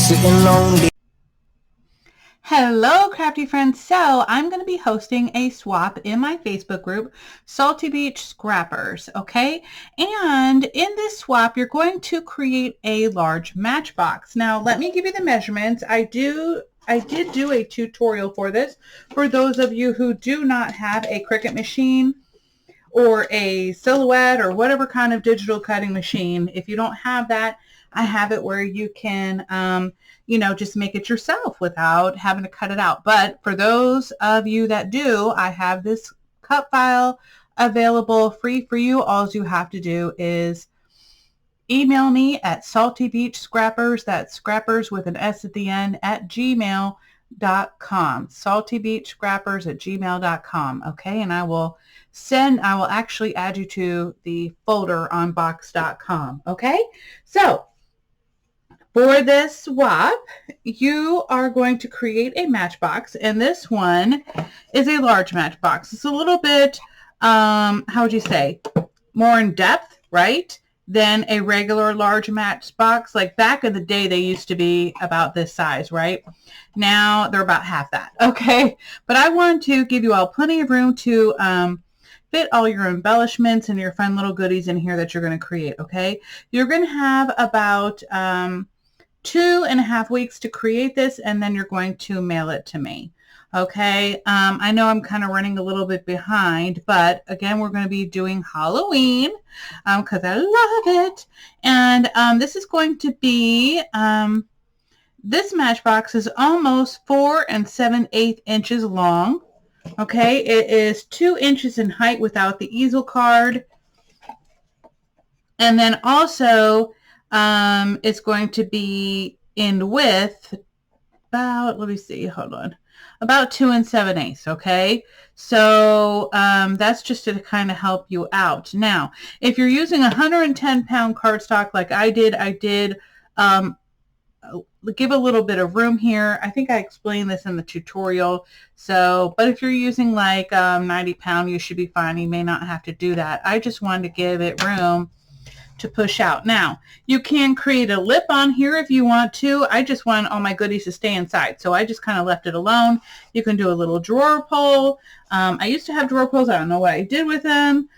sitting lonely. Hello, crafty friends. So I'm going to be hosting a swap in my Facebook group, Salty Beach Scrappers, okay? And in this swap, you're going to create a large matchbox. Now, let me give you the measurements. I did do a tutorial for this for those of you who do not have a Cricut machine or a Silhouette or whatever kind of digital cutting machine. If you don't have that, I have it where you can, just make it yourself without having to cut it out. But for those of you that do, I have this cut file available free for you. All you have to do is email me at saltybeachscrappers, that's scrappers with an S at the end, at gmail.com, saltybeachscrappers@gmail.com, okay? And I will actually add you to the folder on box.com, okay? So for this swap, you are going to create a matchbox, and this one is a large matchbox. It's a little bit, how would you say, more in depth, right, than a regular large matchbox. Like back in the day, they used to be about this size, right? Now they're about half that, okay? But I want to give you all plenty of room to fit all your embellishments and your fun little goodies in here that you're going to create, okay? You're going to have about 2.5 weeks to create this, and then you're going to mail it to me, okay? I know I'm kind of running a little bit behind, but again, we're going to be doing Halloween because I love it. And this is going to be, this matchbox is almost 4 7/8 inches long, okay? It is 2 inches in height without the easel card. And then also, it's going to be in width about, let me see, hold on, about 2 7/8, okay? So that's just to kind of help you out. Now, if you're using 110-pound cardstock like I did give a little bit of room here. I think I explained this in the tutorial. So, but if you're using like 90-pound, you should be fine. You may not have to do that. I just wanted to give it room to push out. Now, you can create a lip on here if you want to. I just want all my goodies to stay inside, so I just kind of left it alone. You can do a little drawer pull. I used to have drawer pulls. I don't know what I did with them.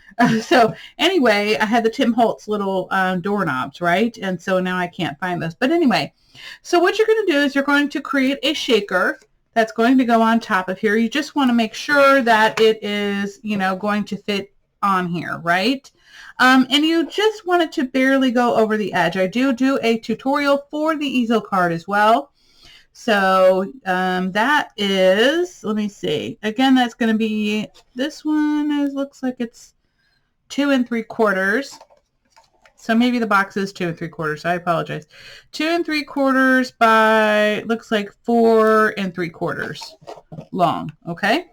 So anyway, I had the Tim Holtz little doorknobs, right? And so now I can't find those. But anyway, so what you're going to do is you're going to create a shaker that's going to go on top of here. You just want to make sure that it is, going to fit on here, right? And you just want it to barely go over the edge. I do a tutorial for the easel card as well. So that is, let me see. Again, that's going to be, this one looks like it's 2 3/4. So maybe the box is 2 3/4. I apologize. 2 3/4 by, looks like 4 3/4 long. Okay.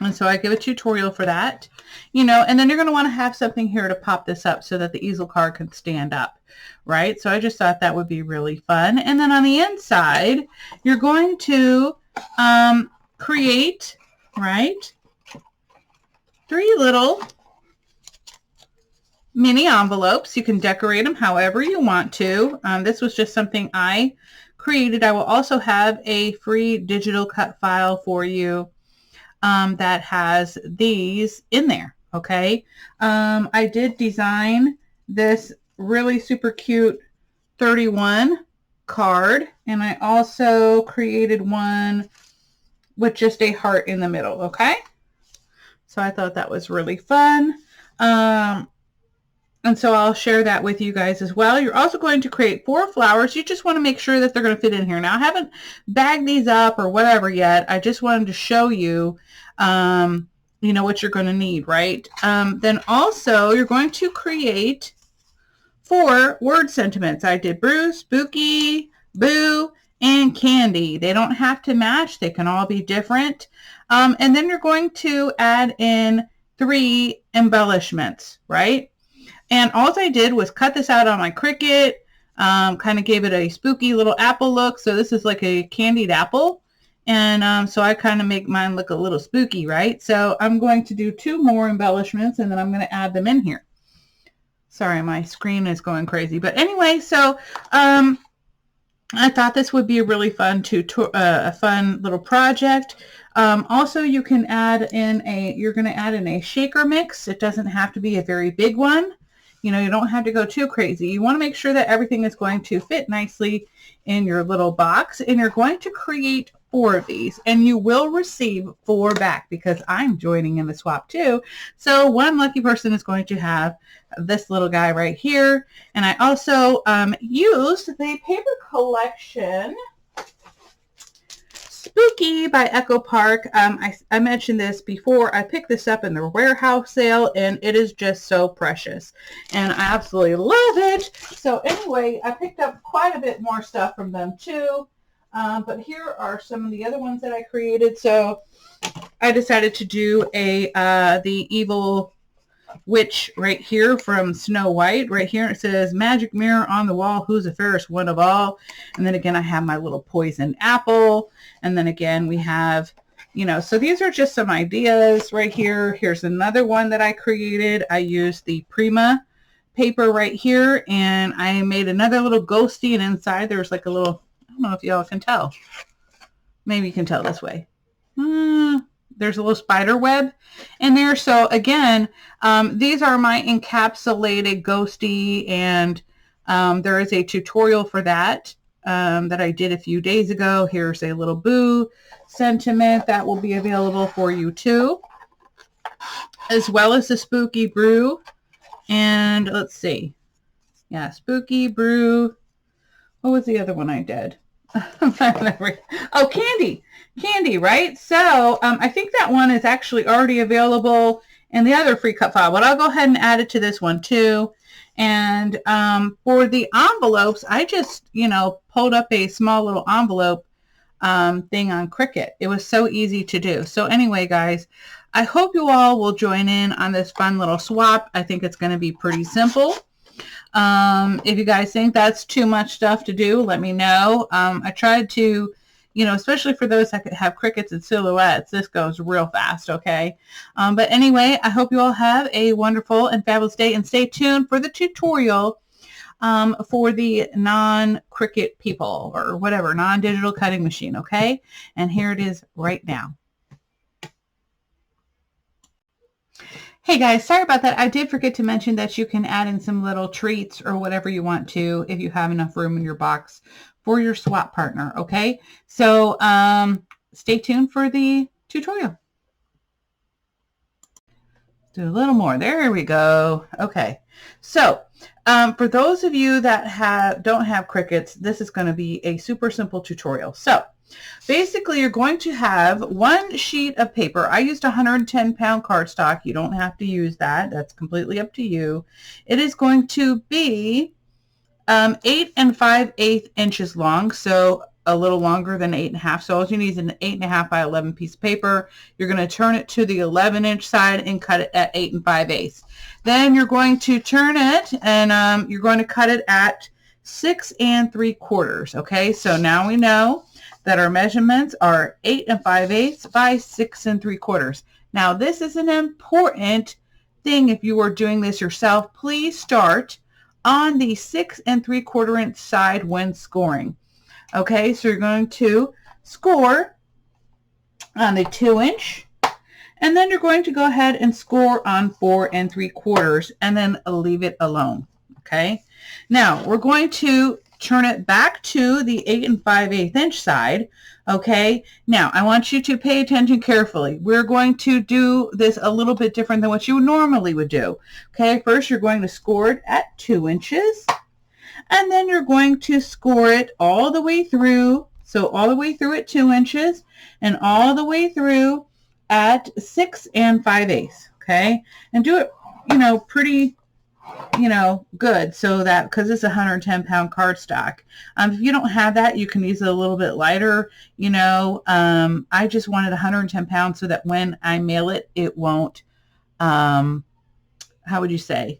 And so I give a tutorial for that, and then you're going to want to have something here to pop this up so that the easel card can stand up, right? So I just thought that would be really fun. And then on the inside, you're going to create, right, 3 little mini envelopes. You can decorate them however you want to. This was just something I created. I will also have a free digital cut file for you that has these in there, okay? I did design this really super cute 31 card, and I also created one with just a heart in the middle, okay? So I thought that was really fun. And so I'll share that with you guys as well. You're also going to create 4 flowers. You just want to make sure that they're going to fit in here. Now, I haven't bagged these up or whatever yet. I just wanted to show you, what you're going to need, right? Then also, you're going to create 4 word sentiments. I did brew, spooky, boo, and candy. They don't have to match. They can all be different. And then you're going to add in 3 embellishments, right? And all I did was cut this out on my Cricut, kind of gave it a spooky little apple look. So this is like a candied apple. And so I kind of make mine look a little spooky, right? So I'm going to do 2 more embellishments, and then I'm going to add them in here. Sorry, my screen is going crazy. But anyway, so I thought this would be a really fun a fun little project. Also, you can add in you're going to add in a shaker mix. It doesn't have to be a very big one. You know, you don't have to go too crazy. You want to make sure that everything is going to fit nicely in your little box, and you're going to create 4 of these, and you will receive 4 back because I'm joining in the swap too. So one lucky person is going to have this little guy right here. And I also used the paper collection Spooky by Echo Park. I mentioned this before. I picked this up in the warehouse sale, and it is just so precious. And I absolutely love it. So anyway, I picked up quite a bit more stuff from them too. But here are some of the other ones that I created. So I decided to do the evil witch right here from Snow White. Right here it says, magic mirror on the wall, who's the fairest one of all? And then again, I have my little poisoned apple. And then again, we have, you know, so these are just some ideas right here. Here's another one that I created. I used the Prima paper right here, and I made another little ghosty, and inside there's like a little, I don't know if y'all can tell. Maybe you can tell this way. There's a little spider web in there. So again, these are my encapsulated ghosty, and there is a tutorial for that that I did a few days ago. Here's a little boo sentiment that will be available for you too, as well as the spooky brew. And let's see. Yeah, spooky brew. What was the other one I did? Oh, candy, right? So I think that one is actually already available in the other free cut file, but I'll go ahead and add it to this one too. And for the envelopes, I just, you know, pulled up a small little envelope thing on Cricut. It was so easy to do. So anyway, guys, I hope you all will join in on this fun little swap. I think it's going to be pretty simple. If you guys think that's too much stuff to do, let me know. I tried to, you know, especially for those that have crickets and silhouettes, this goes real fast, okay? But anyway, I hope you all have a wonderful and fabulous day, and stay tuned for the tutorial for the non-Cricut people, or whatever, non-digital cutting machine, okay? And here it is right now. Hey guys, sorry about that. I did forget to mention that you can add in some little treats or whatever you want to if you have enough room in your box for your swap partner, okay? So stay tuned for the tutorial. Do a little more. There we go. Okay. So for those of you that don't have Cricuts, this is going to be a super simple tutorial. So basically, you're going to have 1 sheet of paper. I used 110-pound cardstock. You don't have to use that. That's completely up to you. It is going to be 8 5/8 inches long, so a little longer than 8 1/2. So all you need is an 8 1/2 by 11 piece of paper. You're going to turn it to the 11-inch side and cut it at 8 5/8. Then you're going to turn it, and you're going to cut it at 6 3/4. Okay, so now we know that our measurements are 8 5/8 by 6 3/4. Now this is an important thing. If you are doing this yourself, please start on the 6 3/4 inch side when scoring. Okay, so you're going to score on the 2-inch, and then you're going to go ahead and score on 4 3/4, and then leave it alone. Okay, now we're going to turn it back to the 8 5/8 inch side. Okay, now I want you to pay attention carefully. We're going to do this a little bit different than what you normally would do. Okay, first you're going to score it at 2 inches, and then you're going to score it all the way through. So all the way through at 2 inches, and all the way through at 6 5/8. Okay, and do it, you know, pretty, you know, good, so that, because it's 110-pound cardstock. If you don't have that, you can use it a little bit lighter. You know, I just wanted 110 pounds so that when I mail it, it won't, how would you say,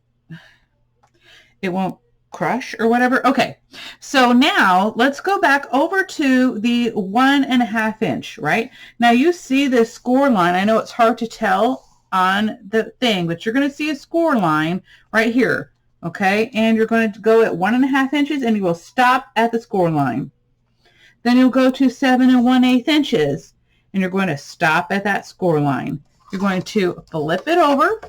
it won't crush or whatever. Okay, so now let's go back over to the 1 1/2 inch, right? Now you see this score line. I know it's hard to tell on the thing, but you're going to see a score line right here. Okay, and you're going to go at 1 1/2 inches, and you will stop at the score line. Then you'll go to 7 1/8 inches, and you're going to stop at that score line. You're going to flip it over,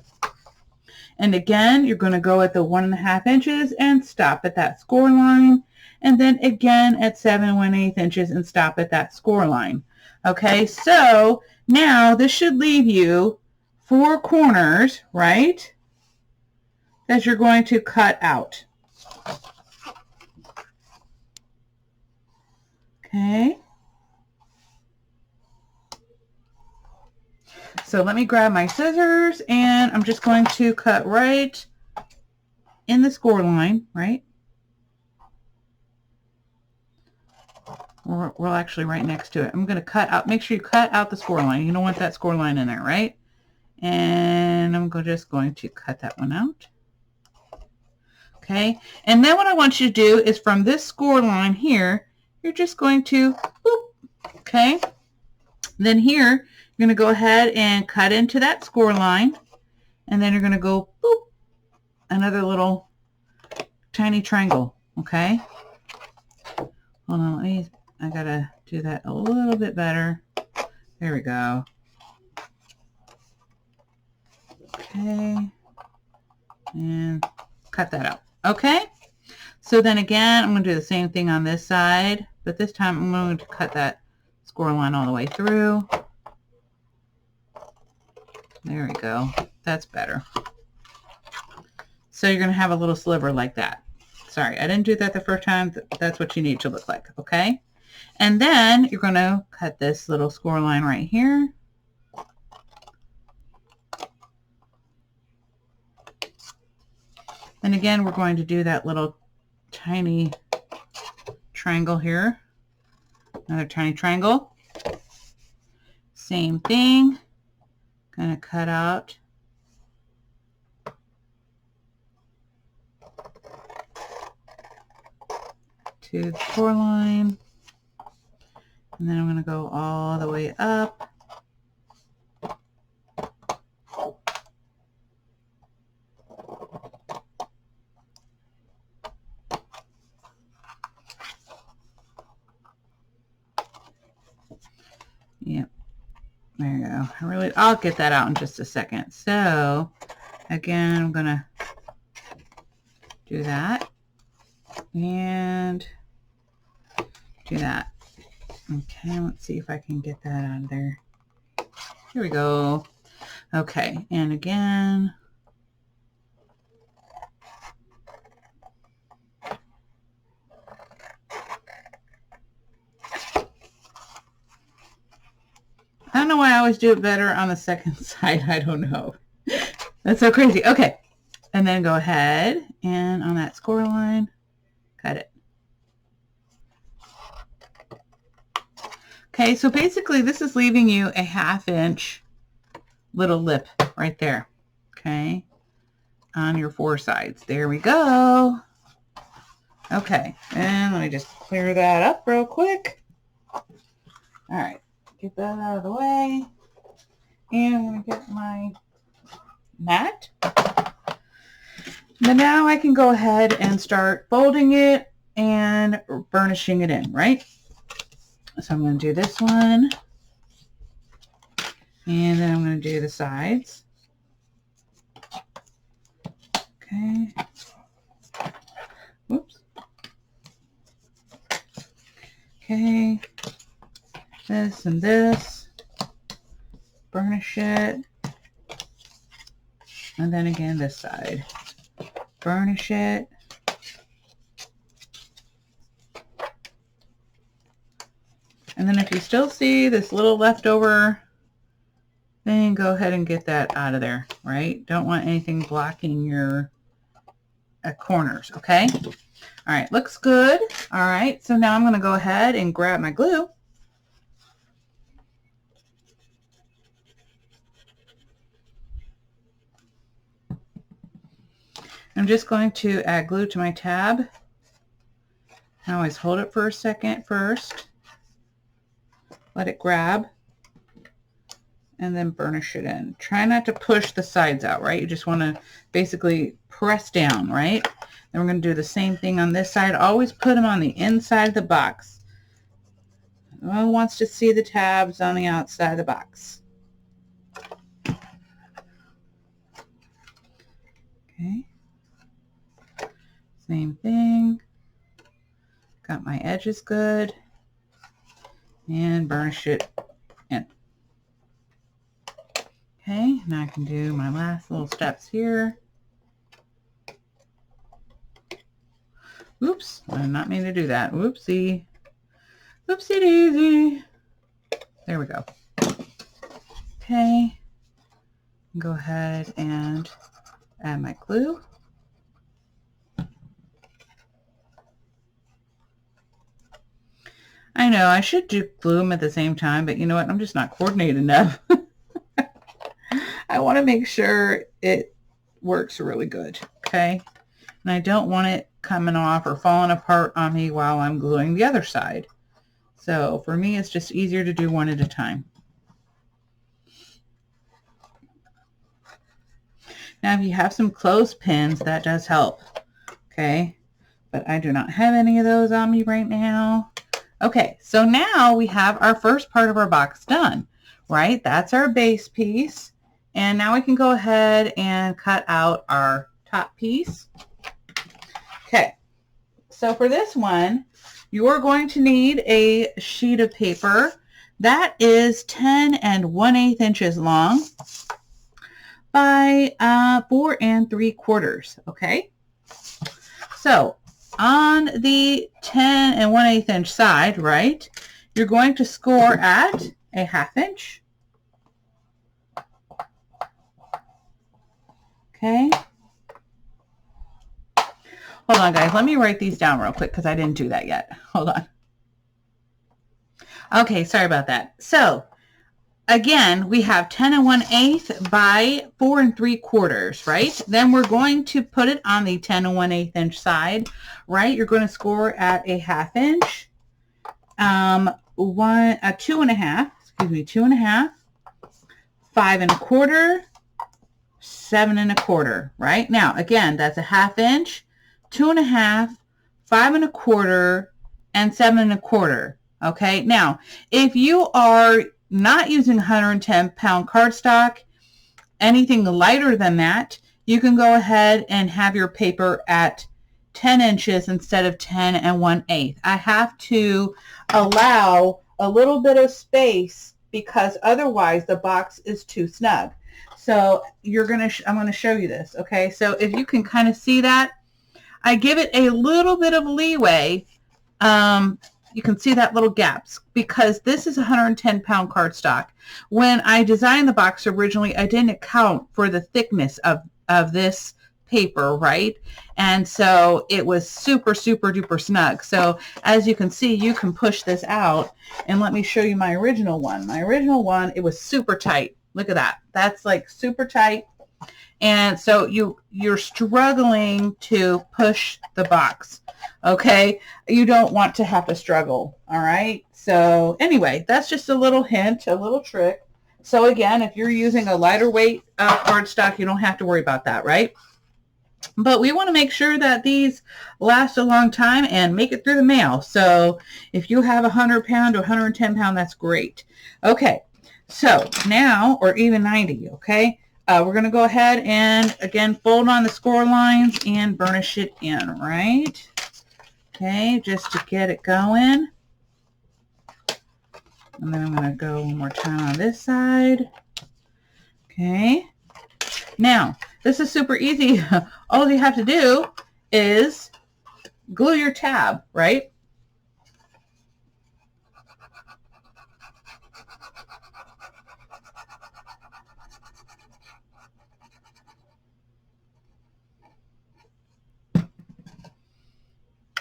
and again, you're going to go at the 1 1/2 inches and stop at that score line, and then again at 7 1/8 inches and stop at that score line. Okay, so now this should leave you 4 corners, right, that you're going to cut out. Okay. So let me grab my scissors, and I'm just going to cut right in the score line, right? We're actually right next to it. I'm going to cut out, make sure you cut out the score line. You don't want that score line in there, right? And I'm just going to cut that one out. Okay. And then what I want you to do is from this score line here, you're just going to, boop, okay? Then here, you're going to go ahead and cut into that score line. And then you're going to go, boop, another little tiny triangle, okay? Hold on, I got to do that a little bit better. There we go. Okay. And cut that out. Okay? So then again, I'm going to do the same thing on this side, but this time I'm going to cut that score line all the way through. There we go. That's better. So you're going to have a little sliver like that. Sorry, I didn't do that the first time. That's what you need to look like, okay? And then you're going to cut this little score line right here. And again, we're going to do that little tiny triangle here. Another tiny triangle. Same thing. Gonna cut out to the score line. And then I'm going to go all the way up. Yep. There you go. I'll get that out in just a second. So again, I'm going to do that and do that. Okay, let's see if I can get that out of there. Here we go. Okay, and again. I don't know why I always do it better on the second side. I don't know. That's so crazy. Okay, and then go ahead and on that score line, cut it. Okay, so basically this is leaving you a 1/2 inch little lip right there, okay, on your 4 sides. There we go. Okay, and let me just clear that up real quick. All right, get that out of the way. And I'm going to get my mat. But now I can go ahead and start folding it and burnishing it in, right? So I'm going to do this one, and then I'm going to do the sides. Okay. Whoops. Okay. This and this. Burnish it. And then again this side. Burnish it. And then if you still see this little leftover thing, go ahead and get that out of there, right? Don't want anything blocking your corners, okay? All right, looks good. All right, so now I'm going to go ahead and grab my glue. I'm just going to add glue to my tab. I always hold it for a second first. Let it grab, and then burnish it in. Try not to push the sides out, right? You just want to basically press down, right? Then we're going to do the same thing on this side. Always put them on the inside of the box. Who wants to see the tabs on the outside of the box? Okay. Same thing. Got my edges good. And burnish it in. Okay, now I can do my last little steps here. Oops, I did not mean to do that. Whoopsie. Whoopsie daisy. There we go. Okay, go ahead and add my glue. I know I should do glue them at the same time, but you know what? I'm just not coordinated enough. I want to make sure it works really good, okay? And I don't want it coming off or falling apart on me while I'm gluing the other side. So for me, it's just easier to do one at a time. Now, if you have some clothespins, that does help, okay? But I do not have any of those on me right now. Okay, so now we have our first part of our box done, right? That's our base piece. And now we can go ahead and cut out our top piece. Okay, so for this one, you're going to need a sheet of paper that is 10 1/8 inches long by 4 3/4, okay? So on the 10 1/8 inch side, right, you're going to score at a 1/2 inch. Okay. Hold on, guys. Let me write these down real quick because I didn't do that yet. Hold on. Okay, sorry about that. So again, we have 10 1/8 by 4 3/4, right? Then we're going to put it on the 10 1/8 inch side, right? You're going to score at a 1/2 inch, 2.5, 2.5, 5 1/4, 7 1/4, right? Now, again, that's a 1/2 inch, 2.5, 5 1/4, and 7 1/4. Okay. Now, if you are not using 110-pound cardstock, anything lighter than that, you can go ahead and have your paper at 10 inches instead of 10 1/8. I have to allow a little bit of space because otherwise the box is too snug. So I'm going to show you this. Okay. So if you can kind of see that, I give it a little bit of leeway. You can see that little gaps because this is 110-pound cardstock. When I designed the box originally, I didn't account for the thickness of this paper, right? And so it was super, super duper snug. So as you can see, you can push this out, and let me show you my original one. My original one, it was super tight. Look at that. That's like super tight. And so you're struggling to push the box. Okay, you don't want to have to struggle. All right. So anyway, that's just a little hint, a little trick. So again, if you're using a lighter weight cardstock, you don't have to worry about that, right? But we want to make sure that these last a long time and make it through the mail. So if you have 100-pound or 110-pound, that's great. Okay. So now, or even 90. Okay. We're going to go ahead and again fold on the score lines and burnish it in, right? Okay, just to get it going. And then I'm going to go one more time on this side. Okay. Now, this is super easy. All you have to do is glue your tab, right?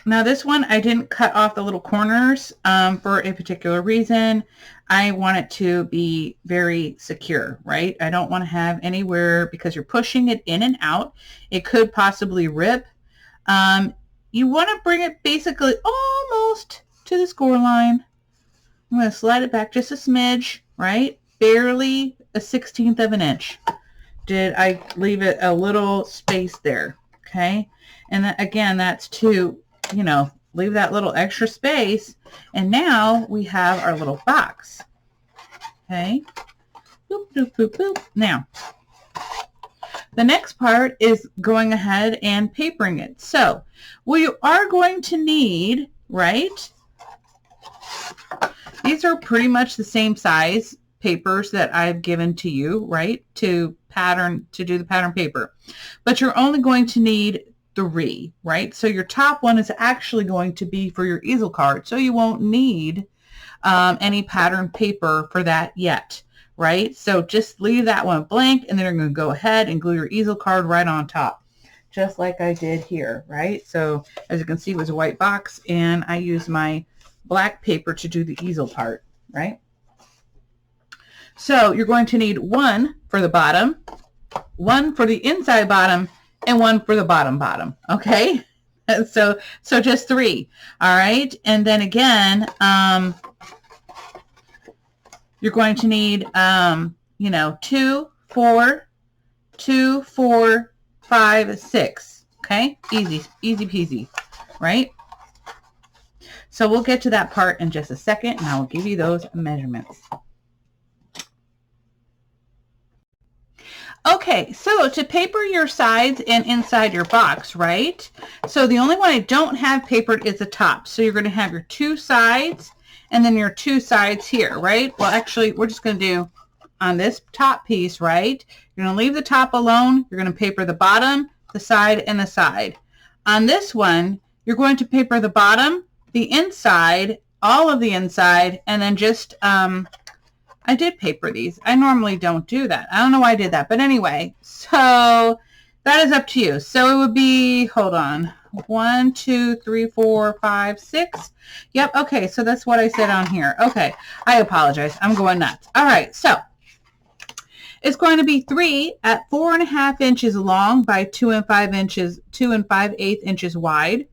Now this one, I didn't cut off the little corners for a particular reason. I want it to be very secure, right? I don't want to have anywhere, because you're pushing it in and out, it could possibly rip. You want to bring it basically almost to the score line. I'm going to slide it back just a smidge, right? Barely a 1/16 of an inch. Did I leave it a little space there? Okay. And that, again, that's to, you know, leave that little extra space. And now we have our little box. Okay. Boop, boop, boop, boop. Now, the next part is going ahead and papering it. So we are going to need, right? These are pretty much the same size papers that I've given to you, right? To do the pattern paper. But you're only going to need 3, right? So your top one is actually going to be for your easel card. So you won't need any pattern paper for that yet, right? So just leave that one blank, and then you're going to go ahead and glue your easel card right on top, just like I did here, right? So as you can see, it was a white box, and I used my black paper to do the easel part, right? So you're going to need 1 for the bottom, 1 for the inside bottom, and 1 for the bottom bottom, okay? So just 3, all right? And then again, you're going to need, 2, 4, 2, 4, 5, 6, okay? Easy peasy, right? So we'll get to that part in just a second, and I will give you those measurements. Okay, so to paper your sides and inside your box, right? So the only one I don't have papered is the top. So you're going to have your 2 sides and then your 2 sides here, right? Well, actually, we're just going to do on this top piece, right? You're going to leave the top alone. You're going to paper the bottom, the side, and the side. On this one, you're going to paper the bottom, the inside, all of the inside, and then just, I did paper these. I normally don't do that. I don't know why I did that. But anyway, so that is up to you. So it would be, hold on, 1, 2, 3, 4, 5, 6. Yep. Okay. So that's what I said on here. Okay. I apologize. I'm going nuts. All right. So it's going to be 3 at 4.5 inches long by 2 and 5/8 inches wide.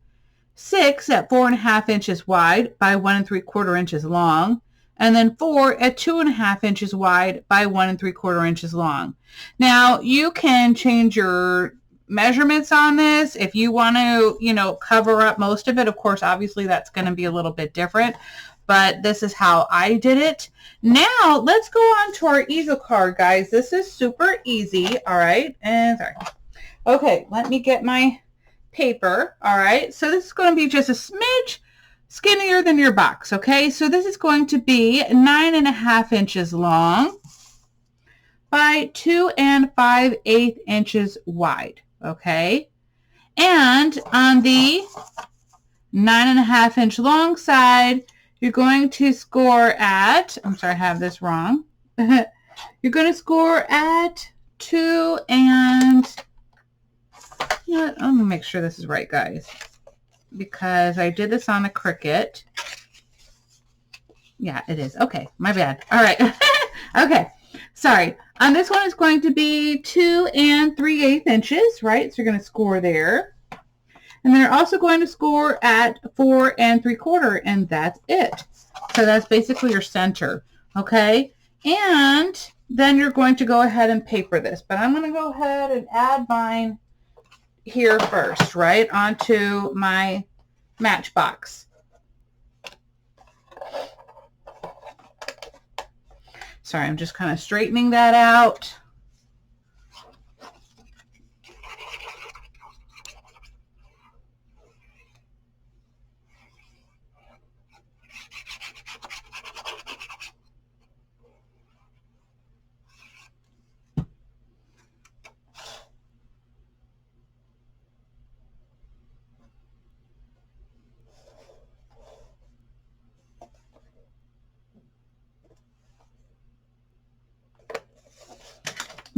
6 at 4.5 inches wide by 1 3/4 inches long. And then 4 at 2.5 inches wide by 1 3/4 inches long. Now you can change your measurements on this if you want to, cover up most of it. Of course, obviously that's going to be a little bit different, but this is how I did it. Now let's go on to our easel card, guys. This is super easy. All right. And sorry. Okay. Let me get my paper. All right. So this is going to be just a smidge skinnier than your box, okay? So this is going to be 9.5 inches long by 2 5/8 inches wide, okay? And on the 9.5 inch long side, you're going to score at, I'm sorry, I have this wrong. You're going to score at 2 and, let me make sure this is right, guys, because I did this on a Cricut. Yeah, it is. Okay, my bad. All right. Okay, sorry. On this one, it's going to be 2 3/8 inches, right? So you're going to score there. And then you're also going to score at 4 3/4, and that's it. So that's basically your center, okay? And then you're going to go ahead and paper this. But I'm going to go ahead and add mine here first, right, onto my Matchbox. Sorry, I'm just kind of straightening that out.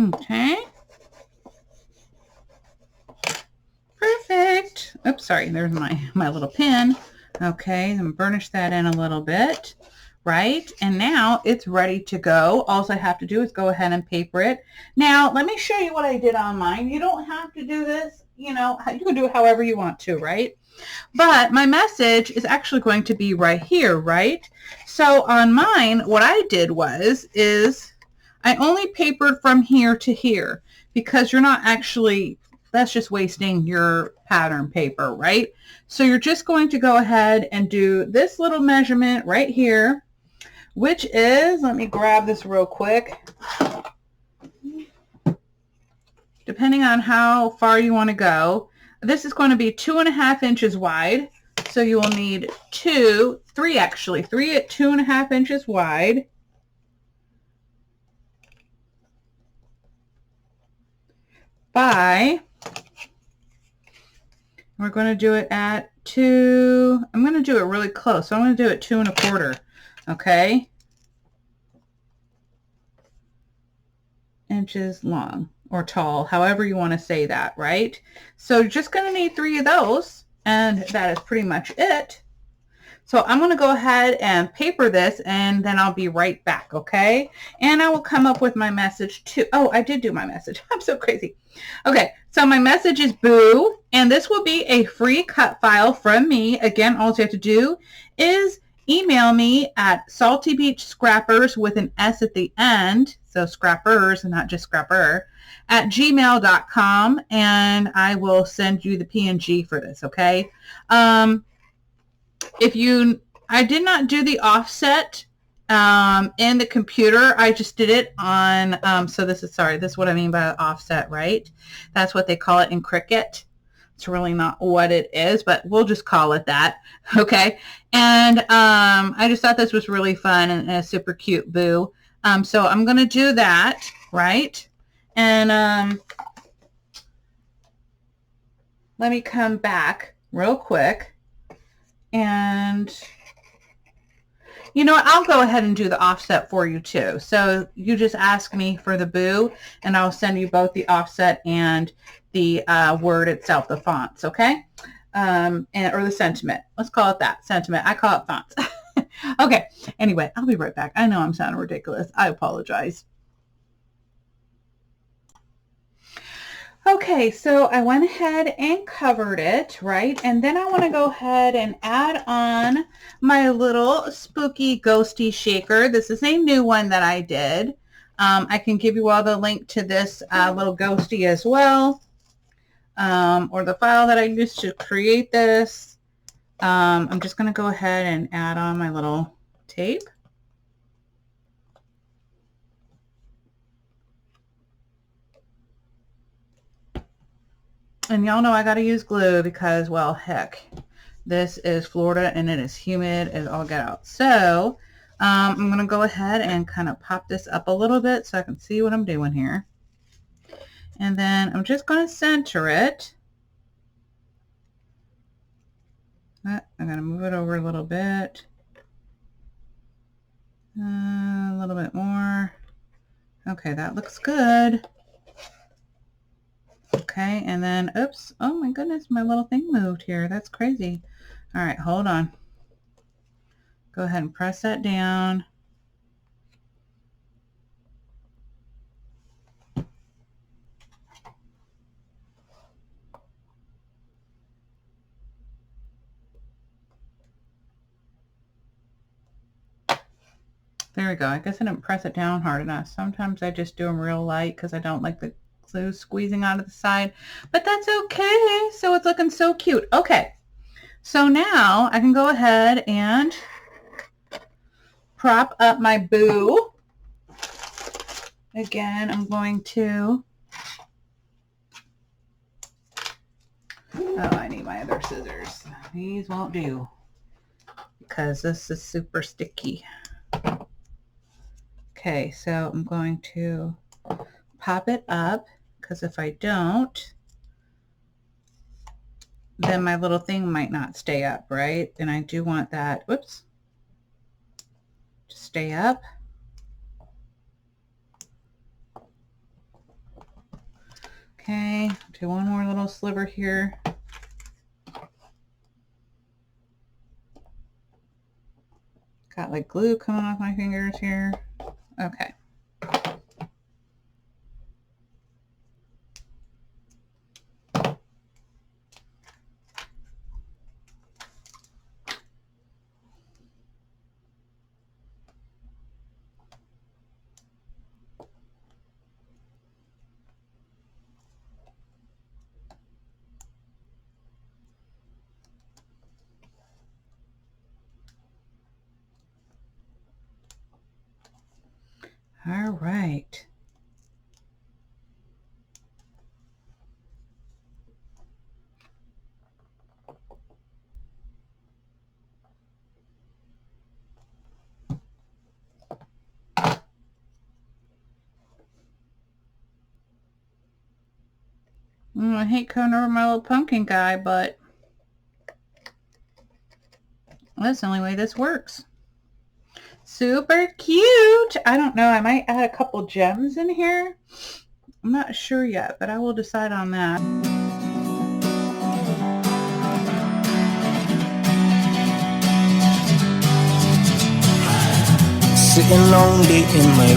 Okay. Perfect. Oops, sorry. There's my little pin. Okay, I'm going to burnish that in a little bit, right? And now it's ready to go. All I have to do is go ahead and paper it. Now, let me show you what I did on mine. You don't have to do this, you can do it however you want to, right? But my message is actually going to be right here, right? So on mine, what I did is I only papered from here to here because you're not actually That's just wasting your pattern paper, right? So you're just going to go ahead and do this little measurement right here, which is, let me grab this real quick. Depending on how far you want to go, this is going to be 2.5 inches wide. So you will need three at 2.5 inches wide. We're going to do it at 2, I'm going to do it really close. So I'm going to do it 2.25, okay? Inches long or tall, however you want to say that, right? So you're just going to need 3 of those, and that is pretty much it. So I'm going to go ahead and paper this, and then I'll be right back, okay? And I will come up with my message too. Oh, I did do my message. I'm so crazy. Okay, so my message is boo, and this will be a free cut file from me. Again, all you have to do is email me at saltybeachscrappers with an S at the end, so scrappers and not just scrapper, at gmail.com, and I will send you the PNG for this, okay? I did not do the offset in the computer. I just did it on, so this is what I mean by offset, right? That's what they call it in Cricut. It's really not what it is, but we'll just call it that, okay? And I just thought this was really fun and a super cute boo. So I'm going to do that, right? And let me come back real quick. And you know what, I'll go ahead and do the offset for you too. So you just ask me for the boo, and I'll send you both the offset and the word itself, the fonts, okay? Or the sentiment. Let's call it that, sentiment. I call it fonts. Okay, anyway, I'll be right back. I know I'm sounding ridiculous. I apologize. Okay, so I went ahead and covered it, right? And then I want to go ahead and add on my little spooky ghosty shaker. This is a new one that I did. I can give you all the link to this little ghosty as well, or the file that I used to create this. I'm just going to go ahead and add on my little tape. And y'all know I got to use glue because, well, heck, this is Florida and it is humid as all get out. So I'm going to go ahead and kind of pop this up a little bit so I can see what I'm doing here. And then I'm just going to center it. I'm going to move it over a little bit. A little bit more. Okay, that looks good. Okay, and then, oops, oh my goodness, my little thing moved here. That's crazy. All right, hold on. Go ahead and press that down. There we go. I guess I didn't press it down hard enough. Sometimes I just do them real light because I don't like the glue squeezing out of the side, but that's okay. So it's looking so cute. Okay, so now I can go ahead and prop up my boo. Again, I'm going to, oh, I need my other scissors. These won't do because this is super sticky. Okay, so I'm going to pop it up because if I don't, then my little thing might not stay up, right? And I do want that, whoops, to stay up. Okay, do one more little sliver here. Got like glue coming off my fingers here. Okay. All right. I hate coming over my little pumpkin guy, but that's the only way this works. Super cute. I don't know. I might add a couple gems in here. I'm not sure yet, but I will decide on that. Sitting lonely in my